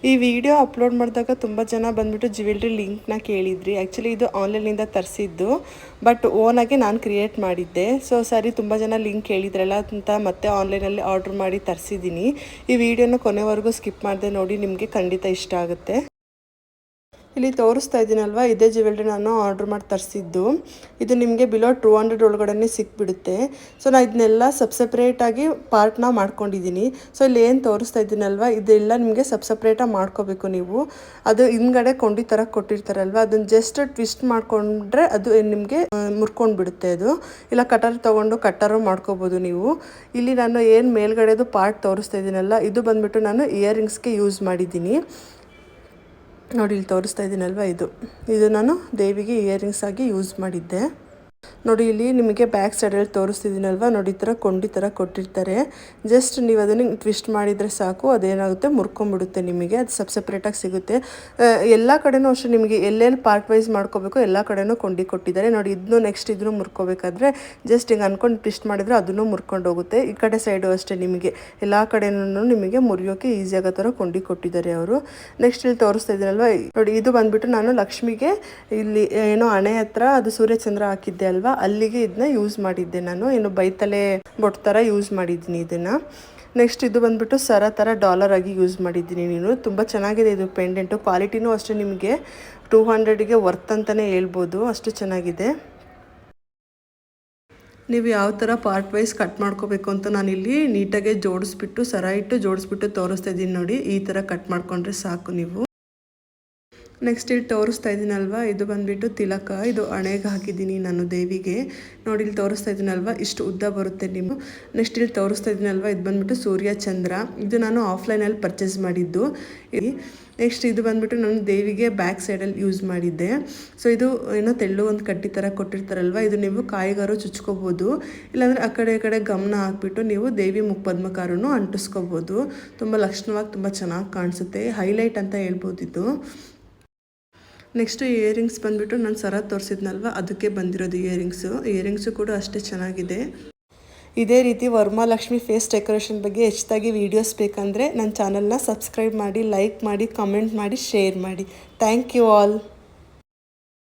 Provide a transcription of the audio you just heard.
ಈ video upload ಮಾಡಿದಾಗ ತುಂಬ ಜನ ಬಂದ್ಬಿಟ್ಟು ಜ್ಯುವೆಲ್ರಿ ಲಿಂಕ್ನ ಕೇಳಿದ್ರಿ. ಆ್ಯಕ್ಚುಲಿ ಇದು ಆನ್ಲೈನಿಂದ ತರಿಸಿದ್ದು, ಬಟ್ ಓನಾಗಿ ನಾನು ಕ್ರಿಯೇಟ್ ಮಾಡಿದ್ದೆ. ಸೊ ಸರಿ, ತುಂಬ ಜನ ಲಿಂಕ್ ಕೇಳಿದ್ರಲ್ಲ ಅಂತ ಮತ್ತೆ ಆನ್ಲೈನಲ್ಲಿ ಆರ್ಡ್ರ್ ಮಾಡಿ ತರಿಸಿದ್ದೀನಿ. ಈ ವಿಡಿಯೋನ ಕೊನೆವರೆಗೂ ಸ್ಕಿಪ್ ಮಾಡದೆ ನೋಡಿ, ನಿಮಗೆ ಖಂಡಿತ ಇಷ್ಟ ಆಗುತ್ತೆ. ಇಲ್ಲಿ ತೋರಿಸ್ತಾ ಇದ್ದೀನಲ್ವ, ಇದೇ ಜ್ಯುವೆಲ್ರಿ ನಾನು ಆರ್ಡ್ರ್ ಮಾಡಿ ತರಿಸಿದ್ದು. ಇದು ನಿಮಗೆ ಬಿಲೋ 200 ಒಳಗಡೆ ಸಿಕ್ಬಿಡುತ್ತೆ. ಸೊ ನಾನು ಇದನ್ನೆಲ್ಲ ಸಪ್ರೇಟಾಗಿ ಪಾರ್ಟ್ನ ಮಾಡ್ಕೊಂಡಿದ್ದೀನಿ. ಸೊ ಇಲ್ಲಿ ಏನು ತೋರಿಸ್ತಾ ಇದ್ದೀನಲ್ವ, ಇದೆಲ್ಲ ನಿಮಗೆ ಸಪ್ರೇಟಾಗಿ ಮಾಡ್ಕೋಬೇಕು ನೀವು. ಅದು ಹಿಂದ್ಗಡೆ ಕೊಂಡಿ ಥರ ಕೊಟ್ಟಿರ್ತಾರಲ್ವ, ಅದನ್ನು ಜಸ್ಟ್ ಟ್ವಿಸ್ಟ್ ಮಾಡಿಕೊಂಡ್ರೆ ಅದು ನಿಮಗೆ ಮುರ್ಕೊಂಡು ಬಿಡುತ್ತೆ. ಅದು ಇಲ್ಲ ಕಟರ್ ತೊಗೊಂಡು ಕಟ್ಟರು ಮಾಡ್ಕೋಬೋದು ನೀವು. ಇಲ್ಲಿ ನಾನು ಏನು ಮೇಲ್ಗಡೆದು ಪಾರ್ಟ್ ತೋರಿಸ್ತಾ ಇದ್ದೀನಲ್ಲ, ಇದು ಬಂದುಬಿಟ್ಟು ನಾನು ಇಯರಿಂಗ್ಸ್ಗೆ ಯೂಸ್ ಮಾಡಿದ್ದೀನಿ. ನೋಡಿ, ಇಲ್ಲಿ ತೋರಿಸ್ತಾ ಇದ್ದೀನಲ್ವ, ಇದು ನಾನು ದೇವಿಗೆ ಇಯರಿಂಗ್ಸ್ ಆಗಿ ಯೂಸ್ ಮಾಡಿದ್ದೆ. ನೋಡಿ, ಇಲ್ಲಿ ನಿಮಗೆ ಬ್ಯಾಕ್ ಸೈಡಲ್ಲಿ ತೋರಿಸ್ತಿದ್ದೀನಲ್ವ, ನೋಡಿ ಈ ಥರ ಕೊಂಡಿ ಥರ ಕೊಟ್ಟಿರ್ತಾರೆ. ಜಸ್ಟ್ ನೀವು ಅದನ್ನು ಟ್ವಿಸ್ಟ್ ಮಾಡಿದರೆ ಸಾಕು, ಅದೇನಾಗುತ್ತೆ ಮುರ್ಕೊಂಬಿಡುತ್ತೆ. ನಿಮಗೆ ಅದು ಸಪ್ರೇಟಾಗಿ ಸಿಗುತ್ತೆ. ಎಲ್ಲ ಕಡೆನೂ ಅಷ್ಟೇ, ನಿಮಗೆ ಎಲ್ಲೆಲ್ಲಿ ಪಾರ್ಟ್ ವೈಸ್ ಮಾಡ್ಕೋಬೇಕು ಎಲ್ಲ ಕಡೆನೂ ಕೊಂಡಿ ಕೊಟ್ಟಿದ್ದಾರೆ. ನೋಡಿ, ಇದನ್ನು ನೆಕ್ಸ್ಟ್ ಇದನ್ನು ಮುರ್ಕೋಬೇಕಾದ್ರೆ ಜಸ್ಟ್ ಹಿಂಗೆ ಅಂದ್ಕೊಂಡು ಟ್ವಿಸ್ಟ್ ಮಾಡಿದರೆ ಅದನ್ನು ಮುರ್ಕೊಂಡು ಹೋಗುತ್ತೆ. ಈ ಕಡೆ ಸೈಡು ಅಷ್ಟೇ, ನಿಮಗೆ ಎಲ್ಲ ಕಡೆನೂ ನಿಮಗೆ ಮುರಿಯೋಕ್ಕೆ ಈಸಿ ಆಗೋ ಥರ ಕೊಂಡಿ ಕೊಟ್ಟಿದ್ದಾರೆ ಅವರು. ನೆಕ್ಸ್ಟ್ ಇಲ್ಲಿ ತೋರಿಸ್ತಾ ಇದ್ದೀನಲ್ವ, ನೋಡಿ ಇದು ಬಂದುಬಿಟ್ಟು ನಾನು ಲಕ್ಷ್ಮಿಗೆ ಇಲ್ಲಿ ಏನೋ ಹಣೆ ಹತ್ರ ಅದು ಸೂರ್ಯಚಂದ್ರ ಹಾಕಿದ್ದೆ ಅಲ್ವಾ, ಅಲ್ಲಿಗೆ ಇದನ್ನ ಯೂಸ್ ಮಾಡಿದ್ದೆ. ನಾನು ಏನು ಬೈತಲೆ ಬೊಟ್ಟು ಥರ ಯೂಸ್ ಮಾಡಿದ್ದೀನಿ ಇದನ್ನು. ನೆಕ್ಸ್ಟ್ ಇದು ಬಂದುಬಿಟ್ಟು ಸರ ಥರ ಡಾಲರ್ ಆಗಿ ಯೂಸ್ ಮಾಡಿದ್ದೀನಿ. ತುಂಬ ಚೆನ್ನಾಗಿದೆ ಇದು ಪೆಂಡೆಂಟು. ಕ್ವಾಲಿಟಿನೂ ಅಷ್ಟೇ, ನಿಮಗೆ 200ಗೆ ವರ್ತ್ ಅಂತಲೇ ಹೇಳ್ಬೋದು, ಅಷ್ಟು ಚೆನ್ನಾಗಿದೆ. ನೀವು ಯಾವ ಥರ ಪಾರ್ಟ್ ವೈಸ್ ಕಟ್ ಮಾಡ್ಕೋಬೇಕು ಅಂತ ನಾನಿಲ್ಲಿ ನೀಟಾಗಿ ಜೋಡಿಸ್ಬಿಟ್ಟು ಸರ ಇಟ್ಟು ಜೋಡಿಸ್ಬಿಟ್ಟು ತೋರಿಸ್ತಾ ಇದ್ದೀನಿ. ನೋಡಿ, ಈ ಥರ ಕಟ್ ಮಾಡ್ಕೊಂಡ್ರೆ ಸಾಕು ನೀವು. ನೆಕ್ಸ್ಟ್ ಇಲ್ಲಿ ತೋರಿಸ್ತಾ ಇದ್ದೀನಲ್ವ, ಇದು ಬಂದುಬಿಟ್ಟು ತಿಲಕ. ಇದು ಹಣೆಗೆ ಹಾಕಿದ್ದೀನಿ ನಾನು ದೇವಿಗೆ. ನೋಡಿ, ಇಲ್ಲಿ ತೋರಿಸ್ತಾ ಇದ್ದೀನಲ್ವ, ಇಷ್ಟು ಉದ್ದ ಬರುತ್ತೆ ನೀವು. ನೆಕ್ಸ್ಟ್ ಇಲ್ಲಿ ತೋರಿಸ್ತಾ ಇದ್ದೀನಲ್ವ, ಇದು ಬಂದುಬಿಟ್ಟು ಸೂರ್ಯ ಚಂದ್ರ. ಇದು ನಾನು ಆಫ್ಲೈನಲ್ಲಿ ಪರ್ಚೇಸ್ ಮಾಡಿದ್ದು. ನೆಕ್ಸ್ಟ್ ಇದು ಬಂದುಬಿಟ್ಟು ನಾನು ದೇವಿಗೆ ಬ್ಯಾಕ್ ಸೈಡಲ್ಲಿ ಯೂಸ್ ಮಾಡಿದ್ದೆ. ಸೊ ಇದು ಏನೋ ತೆಳ್ಳು ಒಂದು ಕಡ್ಡಿ ಥರ ಕೊಟ್ಟಿರ್ತಾರಲ್ವ, ಇದು ನೀವು ಕಾಯಿಗಾರು ಚುಚ್ಕೋಬೋದು, ಇಲ್ಲಾಂದರೆ ಆ ಕಡೆ ಈ ಕಡೆ ಗಮನ ಹಾಕ್ಬಿಟ್ಟು ನೀವು ದೇವಿ ಮುಖಪದ್ಮಕಾರನು ಅಂಟಿಸ್ಕೋಬೋದು. ತುಂಬ ಲಕ್ಷಣವಾಗಿ ತುಂಬ ಚೆನ್ನಾಗಿ ಕಾಣಿಸುತ್ತೆ. ಹೈಲೈಟ್ ಅಂತ ಹೇಳ್ಬೋದು ಇದು. ನೆಕ್ಸ್ಟು ಇಯರಿಂಗ್ಸ್ ಬಂದುಬಿಟ್ಟು ನಾನು ಸರ ತೋರಿಸಿದ್ನಲ್ವ, ಅದಕ್ಕೆ ಬಂದಿರೋದು ಇಯರಿಂಗ್ಸು ಕೂಡ ಅಷ್ಟೇ ಚೆನ್ನಾಗಿದೆ. ಇದೇ ರೀತಿ ವರಮಹಾಲಕ್ಷ್ಮಿ ಫೇಸ್ ಡೆಕೋರೇಷನ್ ಬಗ್ಗೆ ಹೆಚ್ಚಾಗಿ ವೀಡಿಯೋಸ್ ಬೇಕಂದರೆ ನನ್ನ ಚಾನಲ್ನ ಸಬ್ಸ್ಕ್ರೈಬ್ ಮಾಡಿ, ಲೈಕ್ ಮಾಡಿ, ಕಮೆಂಟ್ ಮಾಡಿ, ಶೇರ್ ಮಾಡಿ. Thank you all.